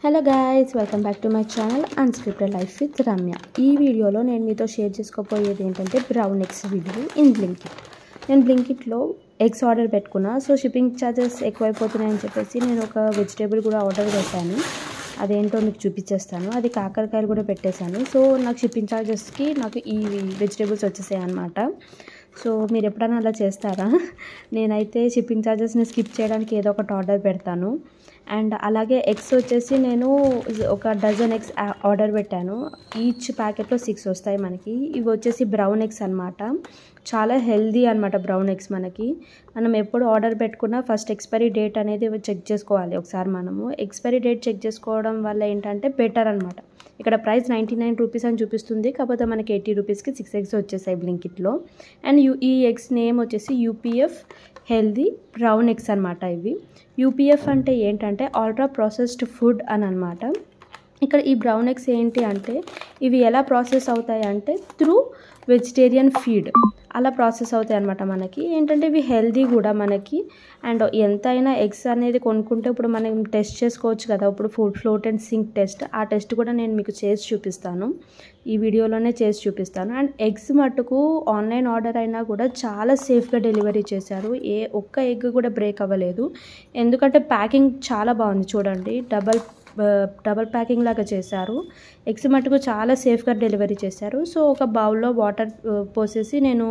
Hello guys, welcome back to my channel unscripted life with Ramya. ఈ వీడియోలో నేను మీతో షేర్ చేసుకోబోయేది ఏంటంటే brown eggs video in Blinkit. నేను బ్లింకిట్లో ఎగ్స్ ఆర్డర్ పెట్టుకున్నా. సో షిప్పింగ్ ఛార్జెస్ ఎక్కువైపోతున్నాయని చెప్పేసి నేను ఒక వెజిటేబుల్ కూడా ఆర్డర్ పెట్టాను. అదేంటో మీకు చూపించేస్తాను. అది కాకరకాయలు కూడా పెట్టేశాను. సో నాకు షిప్పింగ్ ఛార్జెస్కి నాకు ఈ వెజిటేబుల్స్ వచ్చేసాయి అన్నమాట. సో మీరు ఎప్పుడైనా అలా చేస్తారా? నేనైతే షిప్పింగ్ ఛార్జెస్ని స్కిప్ చేయడానికి ఏదో ఒకటి ఆర్డర్ పెడతాను. అండ్ అలాగే ఎగ్స్ వచ్చేసి నేను ఒక డజన్ ఎగ్స్ ఆర్డర్ పెట్టాను. ఈచ్ ప్యాకెట్లో 6 వస్తాయి మనకి. ఇవి వచ్చేసి బ్రౌన్ ఎగ్స్ అనమాట. చాలా హెల్దీ అనమాట బ్రౌన్ ఎగ్స్. మనం ఎప్పుడు ఆర్డర్ పెట్టుకున్నా ఫస్ట్ ఎక్స్పైరీ డేట్ అనేది చెక్ చేసుకోవాలి ఒకసారి. మనము ఎక్స్పైరీ డేట్ చెక్ చేసుకోవడం వల్ల ఏంటంటే బెటర్ అనమాట. ఇక్కడ ప్రైస్ 99 రూపీస్ అని చూపిస్తుంది, కాకపోతే మనకి 80 రూపీస్కి 6 ఎగ్స్ వచ్చేసాయి బ్లింకిట్లో. అండ్ ఈ ఎగ్స్ నేమ్ వచ్చేసి యూపీఎఫ్ హెల్దీ బ్రౌన్ ఎగ్స్ అనమాట. ఇవి యూపీఎఫ్ అంటే ఏంటంటే అల్ట్రా ప్రాసెస్డ్ ఫుడ్ అని అనమాట. ఇక్కడ ఈ బ్రౌన్ ఎగ్స్ ఏంటి అంటే ఇవి ఎలా ప్రాసెస్ అవుతాయి అంటే త్రూ వెజిటేరియన్ ఫీడ్ అలా ప్రాసెస్ అవుతాయి అనమాట. మనకి ఏంటంటే ఇవి హెల్దీ కూడా మనకి. అండ్ ఎంతైనా ఎగ్స్ అనేది కొనుక్కుంటే ఇప్పుడు మనం టెస్ట్ చేసుకోవచ్చు కదా. ఇప్పుడు ఫ్లోట్ అండ్ సింక్ టెస్ట్, ఆ టెస్ట్ కూడా నేను మీకు చేసి చూపిస్తాను. ఈ వీడియోలోనే చేసి చూపిస్తాను. అండ్ ఎగ్స్ మట్టుకు ఆన్లైన్ ఆర్డర్ అయినా కూడా చాలా సేఫ్గా డెలివరీ చేశారు. ఒక్క ఎగ్ కూడా బ్రేక్ అవ్వలేదు. ఎందుకంటే ప్యాకింగ్ చాలా బాగుంది చూడండి. డబల్ ప్యాకింగ్ లాగా చేశారు. ఎగ్స్ మటుకు చాలా సేఫ్గా డెలివరీ చేశారు. సో ఒక బౌల్లో వాటర్ పోసేసి నేను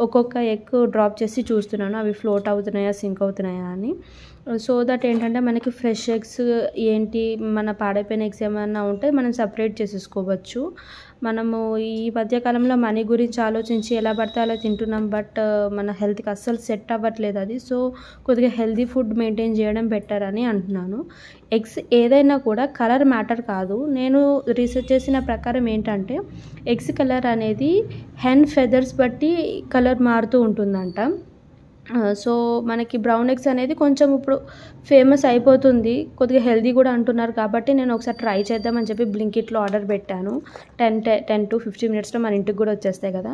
ఒక్కొక్క ఎగ్ డ్రాప్ చేసి చూస్తున్నాను అవి ఫ్లోట్ అవుతున్నాయా సింక్ అవుతున్నాయా అని. సో దట్ ఏంటంటే మనకి ఫ్రెష్ ఎగ్స్ ఏంటి, మన పాడైపోయిన ఎగ్స్ ఏమైనా ఉంటే మనం సపరేట్ చేసేసుకోవచ్చు. మనము ఈ మధ్యకాలంలో మనీ గురించి ఆలోచించి ఎలా పడితే అలా తింటున్నాం. బట్ మన హెల్త్కి అస్సలు సెట్ అవ్వట్లేదు అది. సో కొద్దిగా హెల్తీ ఫుడ్ మెయింటైన్ చేయడం బెటర్ అని అంటున్నాను. ఎగ్స్ ఏదైనా కూడా కలర్ మ్యాటర్ కాదు. నేను రీసెర్చ్ చేసిన ప్రకారం ఏంటంటే ఎగ్స్ కలర్ అనేది హెన్ ఫెదర్స్ బట్టి కలర్ మారుతూ ఉంటుందంట. సో మనకి బ్రౌన్ ఎగ్స్ అనేది కొంచెం ఇప్పుడు ఫేమస్ అయిపోతుంది, కొద్దిగా హెల్దీ కూడా అంటున్నారు. కాబట్టి నేను ఒకసారి ట్రై చేద్దామని చెప్పి బ్లింకిట్లో ఆర్డర్ పెట్టాను. 10 to 15 మినిట్స్లో మన ఇంటికి కూడా వచ్చేస్తాయి కదా.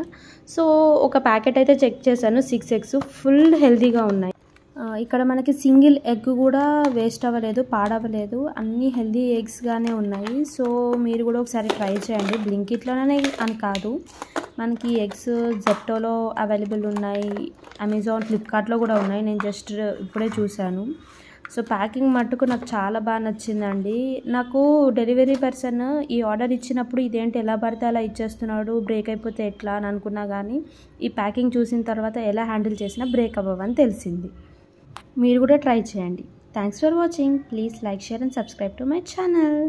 సో ఒక ప్యాకెట్ అయితే చెక్ చేశాను. 6 ఎగ్స్ ఫుల్ హెల్దీగా ఉన్నాయి. ఇక్కడ మనకి సింగిల్ ఎగ్ కూడా వేస్ట్ అవ్వలేదు, పాడవ్వలేదు. అన్నీ హెల్దీ ఎగ్స్గానే ఉన్నాయి. సో మీరు కూడా ఒకసారి ట్రై చేయండి. బ్లింకిట్లోనే అని కాదు, మనకి ఎగ్స్ జెప్టోలో అవైలబుల్ ఉన్నాయి, అమెజాన్, ఫ్లిప్కార్ట్లో కూడా ఉన్నాయి. నేను జస్ట్ ఇప్పుడే చూశాను. సో ప్యాకింగ్ మట్టుకు నాకు చాలా బాగా నచ్చిందండి. నాకు డెలివరీ పర్సన్ ఈ ఆర్డర్ ఇచ్చినప్పుడు ఇదేంటి ఎలా పడితే అలా ఇచ్చేస్తున్నాడు, బ్రేక్ అయిపోతే ఎట్లా అని అనుకున్నా. కానీ ఈ ప్యాకింగ్ చూసిన తర్వాత ఎలా హ్యాండిల్ చేసినా బ్రేక్ అవ్వవని తెలిసింది. మీరు కూడా ట్రై చేయండి. Thanks for watching. Please like, share and subscribe to my channel.